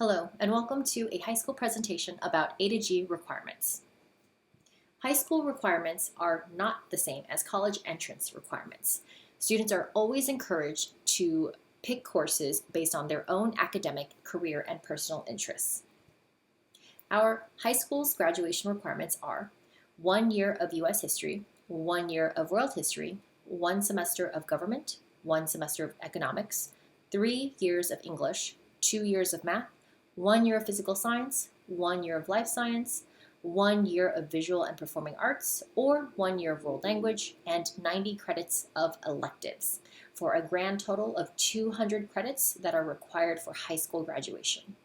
Hello, and welcome to a high school presentation about A to G requirements. High school requirements are not the same as college entrance requirements. Students are always encouraged to pick courses based on their own academic, career, and personal interests. Our high school's graduation requirements are 1 year of U.S. history, 1 year of world history, 1 semester of government, 1 semester of economics, 3 years of English, 2 years of math, 1 year of physical science, 1 year of life science, 1 year of visual and performing arts, or 1 year of world language, and 90 credits of electives, for a grand total of 200 credits that are required for high school graduation.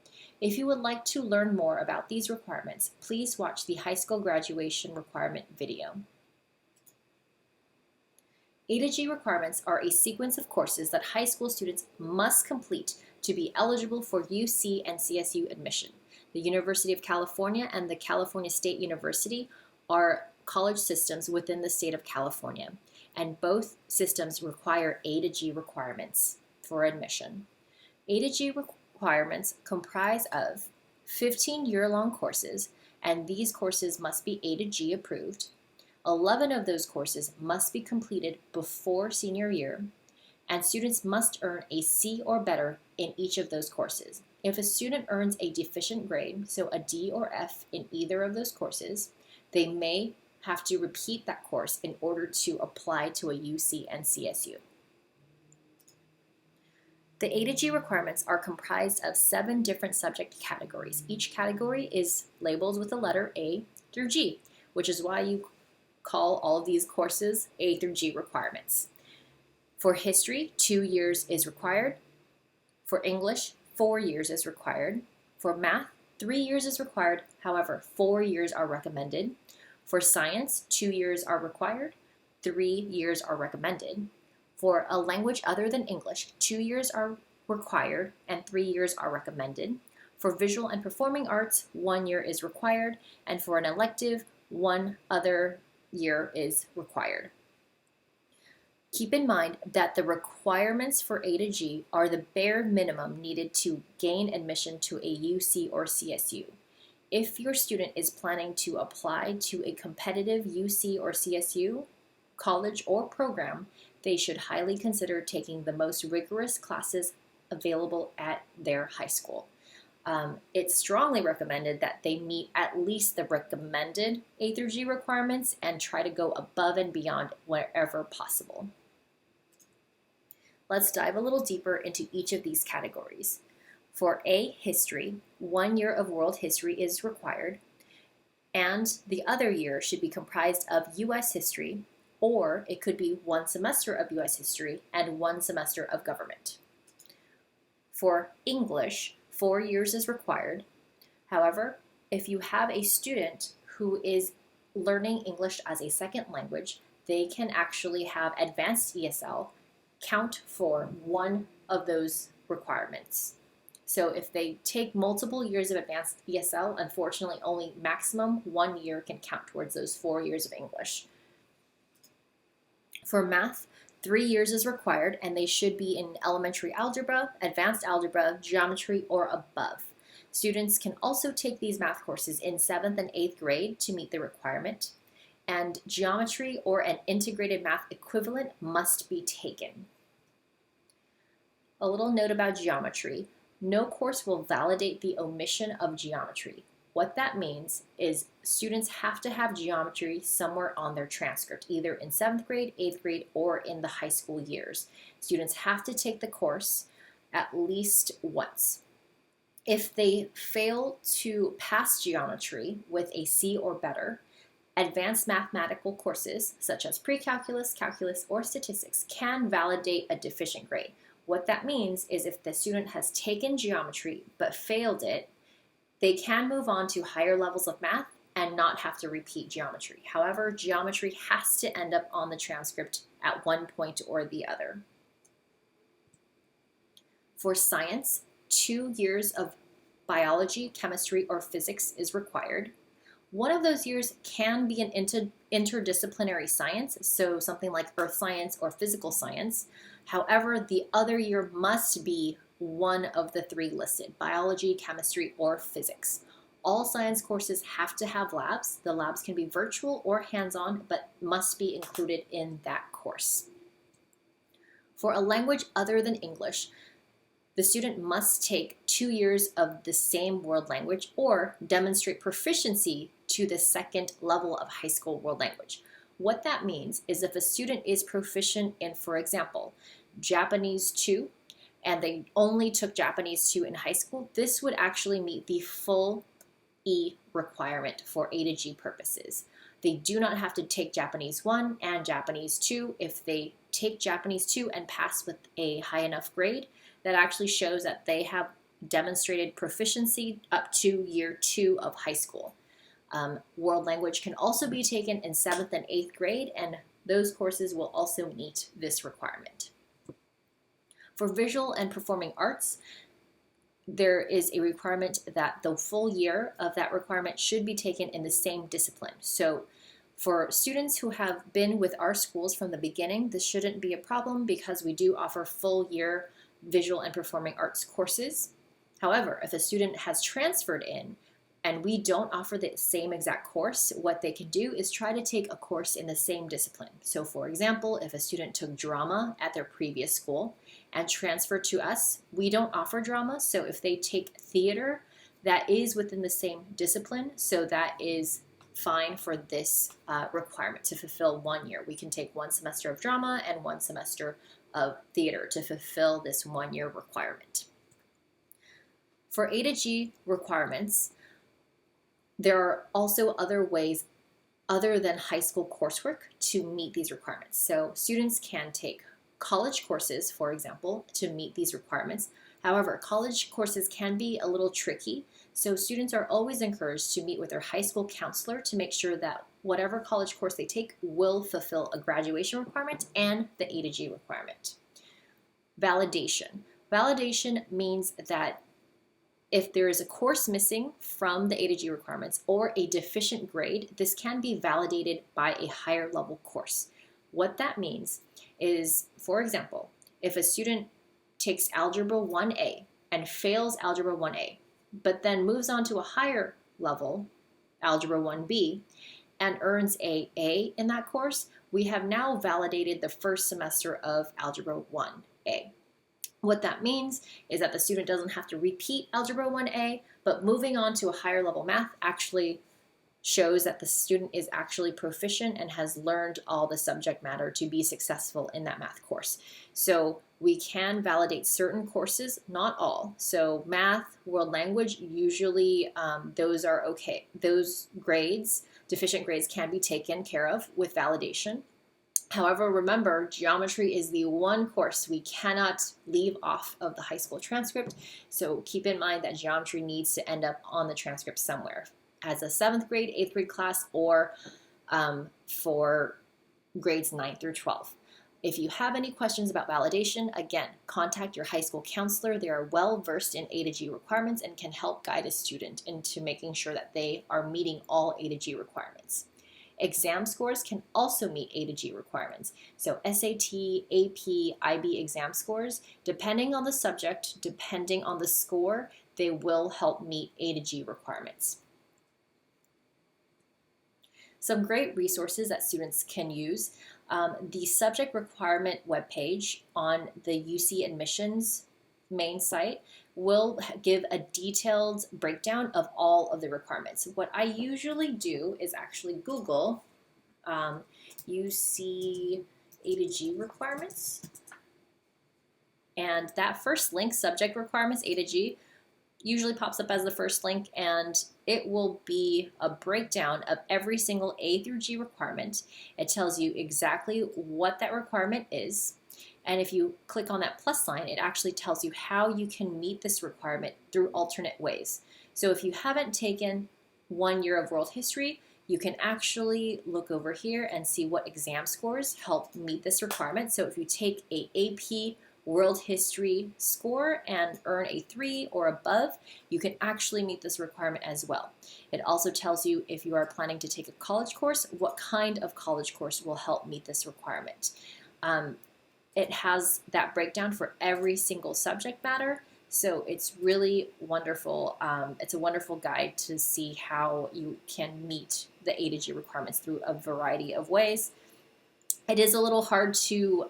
If you would like to learn more about these requirements, please watch the high school graduation requirement video. A to G requirements are a sequence of courses that high school students must complete to be eligible for UC and CSU admission. The University of California and the California State University are college systems within the state of California, and both systems require A to G requirements for admission. A to G requirements comprise of 15-year-long courses, and these courses must be A to G approved. 11 of those courses must be completed before senior year, and students must earn a C or better in each of those courses. If a student earns a deficient grade, so a D or F in either of those courses, they may have to repeat that course in order to apply to a UC and CSU. The A to G requirements are comprised of 7 different subject categories. Each category is labeled with the letter A through G, which is why you call all of these courses A through G requirements. For history, 2 years is required. For English, 4 years is required. For math, 3 years is required. However, 4 years are recommended. For science, 2 years are required. 3 years are recommended. For a language other than English, 2 years are required and 3 years are recommended. For visual and performing arts, 1 year is required. And for an elective, 1 other year is required. Keep in mind that the requirements for A to G are the bare minimum needed to gain admission to a UC or CSU. If your student is planning to apply to a competitive UC or CSU, college or program, they should highly consider taking the most rigorous classes available at their high school. It's strongly recommended that they meet at least the recommended A through G requirements and try to go above and beyond wherever possible. Let's dive a little deeper into each of these categories. For A, history, 1 year of world history is required, and the other year should be comprised of U.S. history, or it could be 1 semester of U.S. history and 1 semester of government. For English, 4 years is required. However, if you have a student who is learning English as a second language, they can actually have advanced ESL count for 1 of those requirements. So if they take multiple years of advanced ESL, unfortunately only maximum 1 year can count towards those 4 years of English. For math, 3 years is required, and they should be in elementary algebra, advanced algebra, geometry, or above. Students can also take these math courses in 7th and 8th grade to meet the requirement, and geometry or an integrated math equivalent must be taken. A little note about geometry. No course will validate the omission of geometry. What that means is students have to have geometry somewhere on their transcript, either in 7th grade, 8th grade, or in the high school years. Students have to take the course at least once. If they fail to pass geometry with a C or better, advanced mathematical courses such as pre-calculus, calculus, or statistics can validate a deficient grade. What that means is if the student has taken geometry but failed it, they can move on to higher levels of math and not have to repeat geometry. However, geometry has to end up on the transcript at one point or the other. For science, 2 years of biology, chemistry, or physics is required. One of those years can be an interdisciplinary science, so something like earth science or physical science. However, the other year must be one of the three listed: biology, chemistry, or physics. All science courses have to have labs. The labs can be virtual or hands-on, but must be included in that course. For a language other than English, the student must take 2 years of the same world language or demonstrate proficiency to the second level of high school world language. What that means is if a student is proficient in, for example, Japanese 2, and they only took Japanese 2 in high school, this would actually meet the full E requirement for A to G purposes. They do not have to take Japanese 1 and Japanese 2. If they take Japanese 2 and pass with a high enough grade, that actually shows that they have demonstrated proficiency up to year 2 of high school. World language can also be taken in 7th and 8th grade, and those courses will also meet this requirement. For visual and performing arts, there is a requirement that the full year of that requirement should be taken in the same discipline. So for students who have been with our schools from the beginning, this shouldn't be a problem because we do offer full year visual and performing arts courses. However, if a student has transferred in and we don't offer the same exact course, what they can do is try to take a course in the same discipline. So for example, if a student took drama at their previous school and transferred to us, we don't offer drama. So if they take theater, that is within the same discipline. So that is fine for this requirement to fulfill 1 year. We can take 1 semester of drama and 1 semester of theater to fulfill this 1 year requirement. For A to G requirements, there are also other ways other than high school coursework to meet these requirements. So students can take college courses, for example, to meet these requirements. However, college courses can be a little tricky, so students are always encouraged to meet with their high school counselor to make sure that whatever college course they take will fulfill a graduation requirement and the A to G requirement. Validation. Validation means that if there is a course missing from the A to G requirements or a deficient grade, this can be validated by a higher level course. What that means is, for example, if a student takes Algebra 1A and fails Algebra 1A, but then moves on to a higher level, Algebra 1B, and earns a A in that course, we have now validated the first semester of Algebra 1A. What that means is that the student doesn't have to repeat Algebra 1A, but moving on to a higher level math actually shows that the student is actually proficient and has learned all the subject matter to be successful in that math course. So we can validate certain courses, not all. So math, world language, usually those are okay. Those grades, deficient grades, can be taken care of with validation. However, remember, geometry is the one course we cannot leave off of the high school transcript, so keep in mind that geometry needs to end up on the transcript somewhere as a 7th grade, 8th grade class, or for grades 9 through 12. If you have any questions about validation, again, contact your high school counselor. They are well versed in A to G requirements and can help guide a student into making sure that they are meeting all A to G requirements. Exam scores can also meet A to G requirements. So SAT, AP, IB exam scores, depending on the subject, depending on the score, they will help meet A to G requirements. Some great resources that students can use. The subject requirement webpage on the UC Admissions main site will give a detailed breakdown of all of the requirements. What I usually do is actually Google UC A to G requirements, and that first link, subject requirements A to G, usually pops up as the first link, and it will be a breakdown of every single A through G requirement. It tells you exactly what that requirement is. And if you click on that plus sign, it actually tells you how you can meet this requirement through alternate ways. So if you haven't taken 1 year of world history, you can actually look over here and see what exam scores help meet this requirement. So if you take a AP world history score and earn a 3 or above, you can actually meet this requirement as well. It also tells you if you are planning to take a college course, what kind of college course will help meet this requirement. It has that breakdown for every single subject matter. So it's really wonderful. It's a wonderful guide to see how you can meet the A to G requirements through a variety of ways. It is a little hard to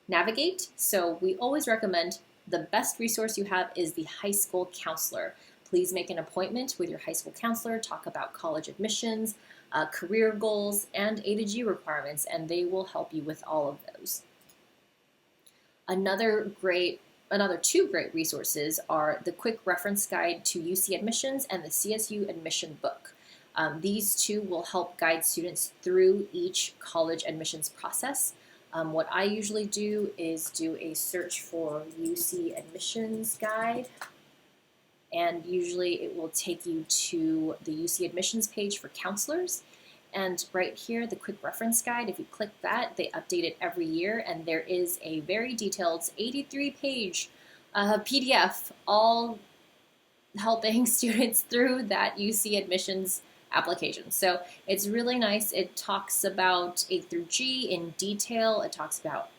navigate, so we always recommend the best resource you have is the high school counselor. Please make an appointment with your high school counselor, talk about college admissions, career goals, and A to G requirements, and they will help you with all of those. Another two great resources are the Quick Reference Guide to UC Admissions and the CSU Admission Book. These two will help guide students through each college admissions process. What I usually do is do a search for UC Admissions Guide, and usually it will take you to the UC Admissions page for counselors. And right here, the Quick Reference Guide, if you click that, they update it every year, and there is a very detailed 83-page PDF, all helping students through that UC admissions application. So it's really nice. It talks about A through G in detail. It talks about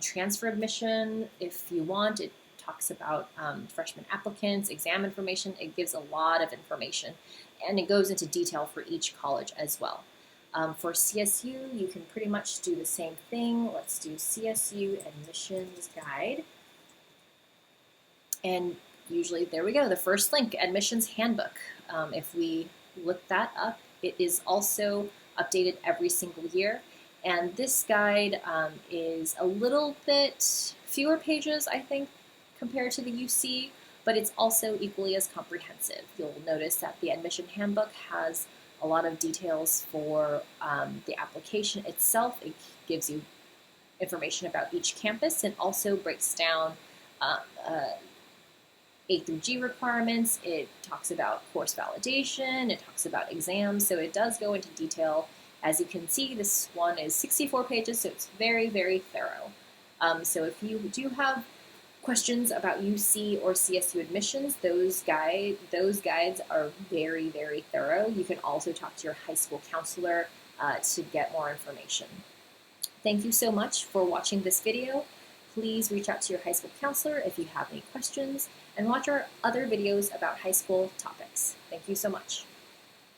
transfer admission if you want. It talks about freshman applicants, exam information. It gives a lot of information, and it goes into detail for each college as well. For CSU, you can pretty much do the same thing. Let's do CSU Admissions Guide. And usually, there we go, the first link, Admissions Handbook. If we look that up, it is also updated every single year. And this guide is a little bit fewer pages, I think, compared to the UC, but it's also equally as comprehensive. You'll notice that the Admission Handbook has a lot of details for the application itself. It gives you information about each campus and also breaks down A through G requirements. It talks about course validation. It talks about exams. So it does go into detail. As you can see, this one is 64 pages, so it's very, very thorough. So if you do have questions about UC or CSU admissions, those guides are very, very thorough. You can also talk to your high school counselor to get more information. Thank you so much for watching this video. Please reach out to your high school counselor if you have any questions, and watch our other videos about high school topics. Thank you so much.